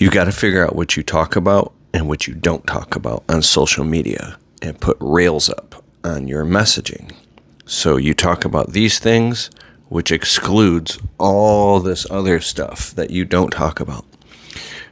You got to figure out what you talk about and what you don't talk about on social media and put rails up on your messaging. So you talk about these things, which excludes all this other stuff that you don't talk about.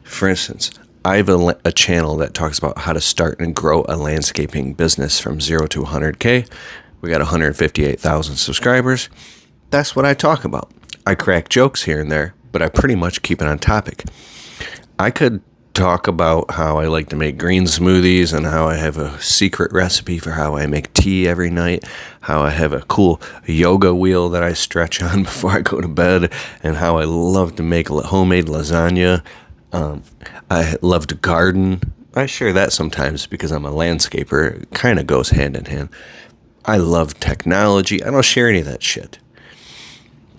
For instance, I have a channel that talks about how to start and grow a landscaping business from 0 to 100K. We got 158,000 subscribers. That's what I talk about. I crack jokes here and there, but I pretty much keep it on topic. I could talk about how I like to make green smoothies and how I have a secret recipe for how I make tea every night, how I have a cool yoga wheel that I stretch on before I go to bed, and how I love to make homemade lasagna. I love to garden. I share that sometimes because I'm a landscaper. It kind of goes hand in hand. I love technology. I don't share any of that shit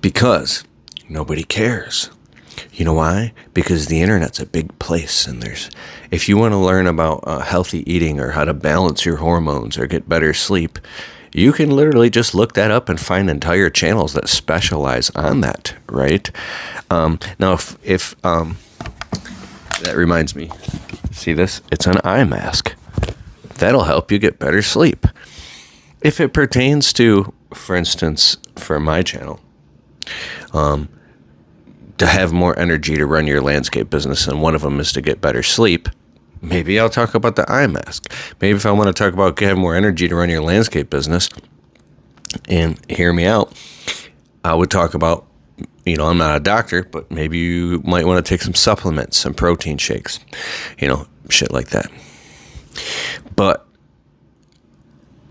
because nobody cares. You know why? Because the internet's a big place, and if you want to learn about healthy eating or how to balance your hormones or get better sleep, you can literally just look that up and find entire channels that specialize on that, right? Now, if that reminds me, see this? It's an eye mask. That'll help you get better sleep. If it pertains to, for instance, for my channel, to have more energy to run your landscape business, and one of them is to get better sleep, maybe I'll talk about the eye mask. Maybe if I want to talk about having more energy to run your landscape business, and hear me out, I would talk about, I'm not a doctor, but maybe you might want to take some supplements, some protein shakes, shit like that. But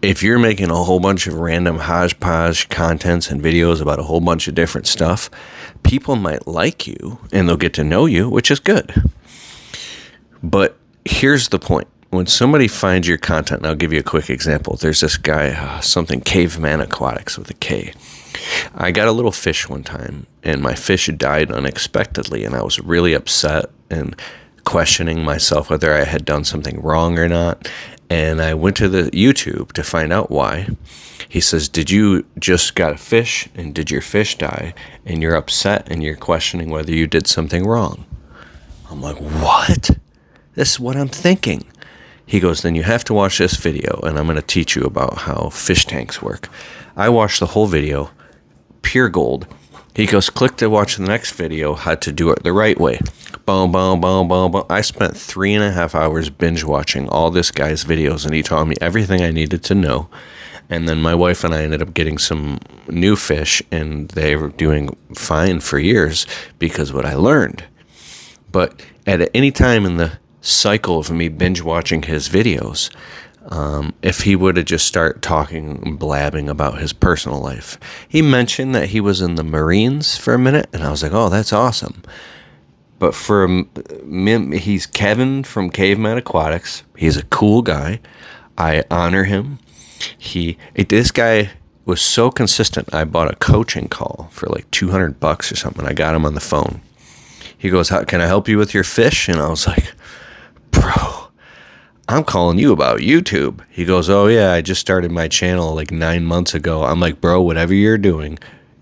if you're making a whole bunch of random hodgepodge contents and videos about a whole bunch of different stuff, people might like you and they'll get to know you, which is good. But here's the point. When somebody finds your content, and I'll give you a quick example. There's this guy, something Caveman Aquatics with a K. I got a little fish one time, and my fish died unexpectedly, and I was really upset and questioning myself whether I had done something wrong or not. And I went to the YouTube to find out why. He says, did you just got a fish, and did your fish die, and you're upset, and you're questioning whether you did something wrong? I'm like, what? This is what I'm thinking. He goes, then you have to watch this video, and I'm going to teach you about how fish tanks work. I watched the whole video, pure gold. He goes, click to watch the next video, how to do it the right way. Boom, boom, boom, boom, boom. I spent 3.5 hours binge watching all this guy's videos, and he taught me everything I needed to know. And then my wife and I ended up getting some new fish, and they were doing fine for years because of what I learned. But at any time in the cycle of me binge watching his videos, if he would have just started talking and blabbing about his personal life. He mentioned that he was in the Marines for a minute, and I was like, oh, that's awesome. But for him, he's Kevin from Caveman Aquatics. He's a cool guy. I honor him. This guy was so consistent. I bought a coaching call for like $200 or something. I got him on the phone. He goes, can I help you with your fish? And I was like, bro, I'm calling you about YouTube. He goes, oh yeah, I just started my channel like 9 months ago. I'm like, bro, whatever you're doing,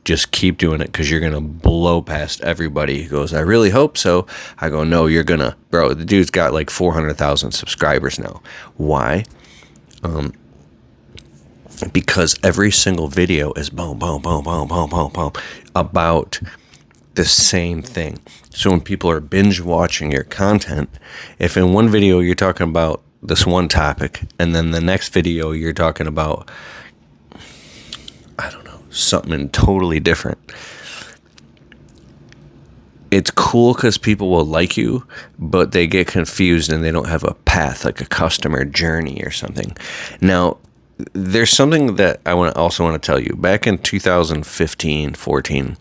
just keep doing it because you're going to blow past everybody. He goes, I really hope so. I go, no, you're going to. Bro, the dude's got like 400,000 subscribers now. Why? Because every single video is boom, boom, boom, boom, boom, boom, boom, about the same thing. So when people are binge watching your content, if in one video you're talking about this one topic, and then the next video you're talking about, I don't know, something totally different, it's cool because people will like you, but they get confused and they don't have a path, like a customer journey or something. Now, there's something that I also want to tell you. Back in 2015, 14,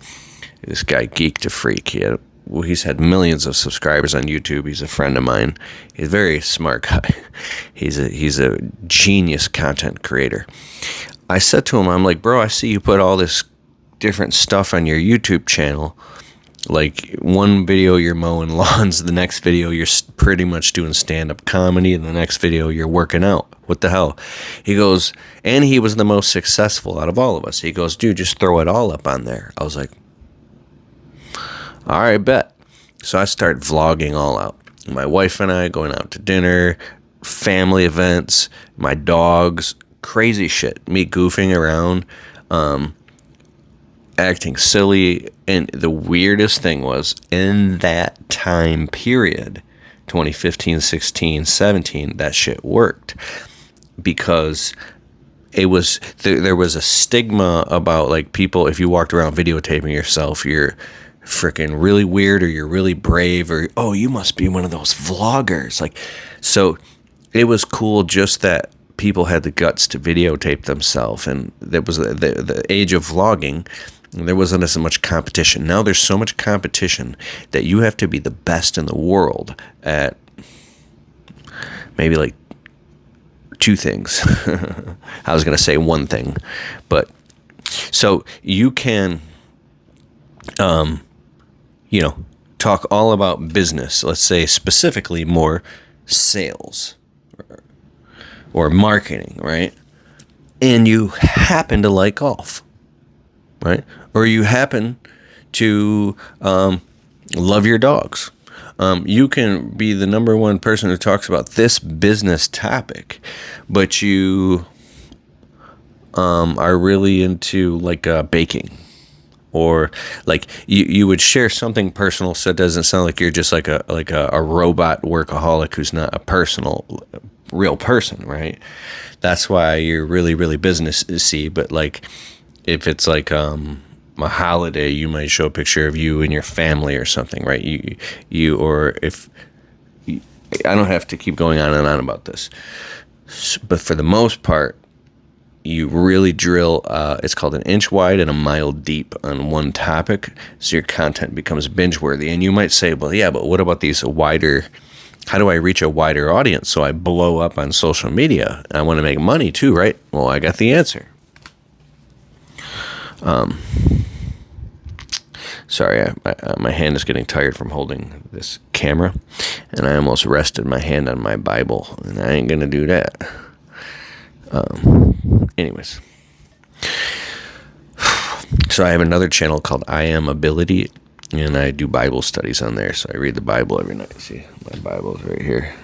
this guy Geek to Freak, he's had millions of subscribers on YouTube. He's a friend of mine. He's a very smart guy. He's a genius content creator. I said to him, I'm like, bro, I see you put all this different stuff on your YouTube channel. Like one video you're mowing lawns, the next video you're pretty much doing stand-up comedy, and the next video you're working out. What the hell? He goes, and he was the most successful out of all of us. He goes, dude, just throw it all up on there. I was like, all right, bet. So I started vlogging all out. my wife and I going out to dinner, family events, my dogs, crazy shit, me goofing around, acting silly. And the weirdest thing was, in that time period, 2015, 16, 17, that shit worked, because it was there was a stigma about, like, people, if you walked around videotaping yourself, you're freaking really weird, or you're really brave, or, oh, you must be one of those vloggers. Like, so it was cool just that people had the guts to videotape themselves. And there was the age of vlogging. There wasn't as much competition. Now there's so much competition that you have to be the best in the world at maybe like two things. I was going to say one thing, but so you can, talk all about business. Let's say specifically more sales or marketing, right? And you happen to like golf, right? Or you happen to love your dogs. You can be the number one person who talks about this business topic, but you are really into like baking, or like you would share something personal, so it doesn't sound like you're just like a robot workaholic who's not a real person, right? That's why you're really, really businessy. But like, if it's like a holiday, you might show a picture of you and your family or something, right? Or if I don't have to keep going on and on about this, but for the most part, you really drill. It's called an inch wide and a mile deep on one topic, so your content becomes binge worthy. And you might say, well, yeah, but what about these wider? How do I reach a wider audience so I blow up on social media? I want to make money too, right? Well, I got the answer. Sorry, my hand is getting tired from holding this camera, and I almost rested my hand on my Bible, and I ain't gonna do that. Anyways, so I have another channel called I Am Ability, and I do Bible studies on there. So I read the Bible every night. See, my Bible is right here.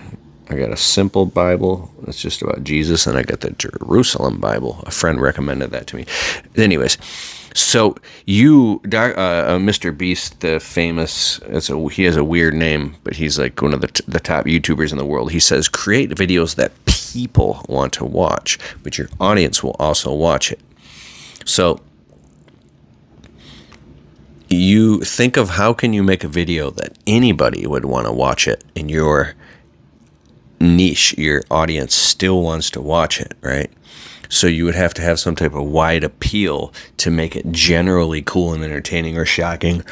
I got a simple Bible that's just about Jesus, and I got the Jerusalem Bible. A friend recommended that to me. Anyways, so Mr. Beast, the famous, he has a weird name, but he's like one of the top YouTubers in the world. He says, create videos that people want to watch, but your audience will also watch it. So you think of, how can you make a video that anybody would want to watch it, and your niche, your audience still wants to watch it, right? So you would have to have some type of wide appeal to make it generally cool and entertaining, or shocking,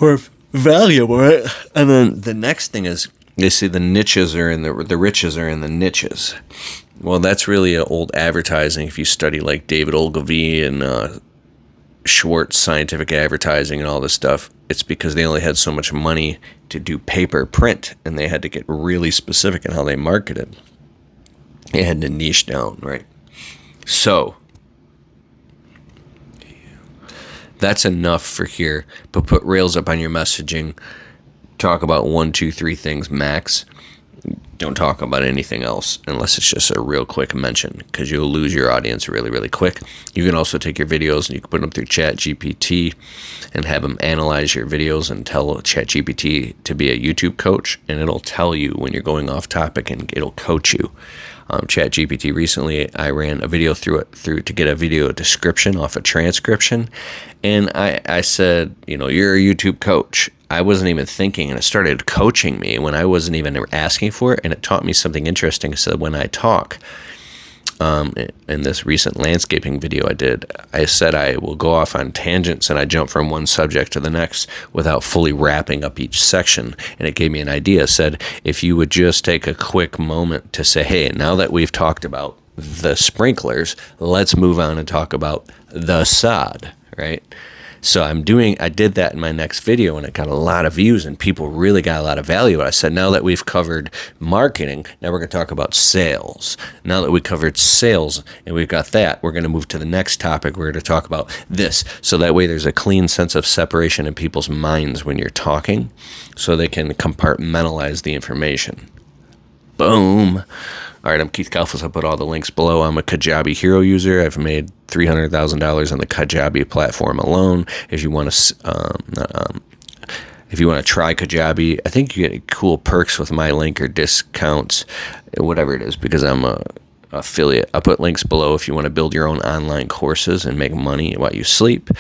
or valuable, right? And then the next thing is, they say the niches are in the riches are in the niches. Well, that's really an old advertising. If you study like David Ogilvy and Schwartz scientific advertising and all this stuff, it's because they only had so much money to do paper print, and they had to get really specific in how they marketed. They had to niche down, right? So that's enough for here. But put rails up on your messaging. Talk about 1, 2, 3 things max. Don't talk about anything else unless it's just a real quick mention, because you'll lose your audience really, really quick. You can also take your videos and you can put them through ChatGPT and have them analyze your videos and tell ChatGPT to be a YouTube coach, and it'll tell you when you're going off topic, and it'll coach you. ChatGPT recently, I ran a video through to get a video description off a transcription, and I said, you're a YouTube coach. I wasn't even thinking, and it started coaching me when I wasn't even asking for it, and it taught me something interesting. So when I talk, in this recent landscaping video I did, I said I will go off on tangents, and I jump from one subject to the next without fully wrapping up each section. And it gave me an idea. It said, if you would just take a quick moment to say, hey, now that we've talked about the sprinklers, let's move on and talk about the sod, right? So I did that in my next video, and it got a lot of views, and people really got a lot of value. I said, now that we've covered marketing, now we're going to talk about sales. Now that we covered sales and we've got that, we're going to move to the next topic. We're going to talk about this. So that way there's a clean sense of separation in people's minds when you're talking, so they can compartmentalize the information. Boom. All right, I'm Keith Kalfas. I put all the links below. I'm a Kajabi hero user. I've made $300,000 on the Kajabi platform alone. If you want to, try Kajabi, I think you get cool perks with my link or discounts, whatever it is, because I'm a affiliate. I'll put links below if you want to build your own online courses and make money while you sleep.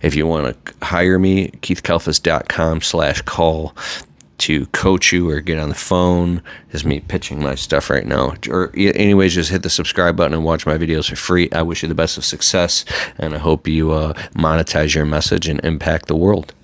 If you want to hire me, keithkalfas.com/call to coach you or get on the phone. Is me pitching my stuff right now. Or anyways, just hit the subscribe button and watch my videos for free. I wish you the best of success, and I hope you monetize your message and impact the world.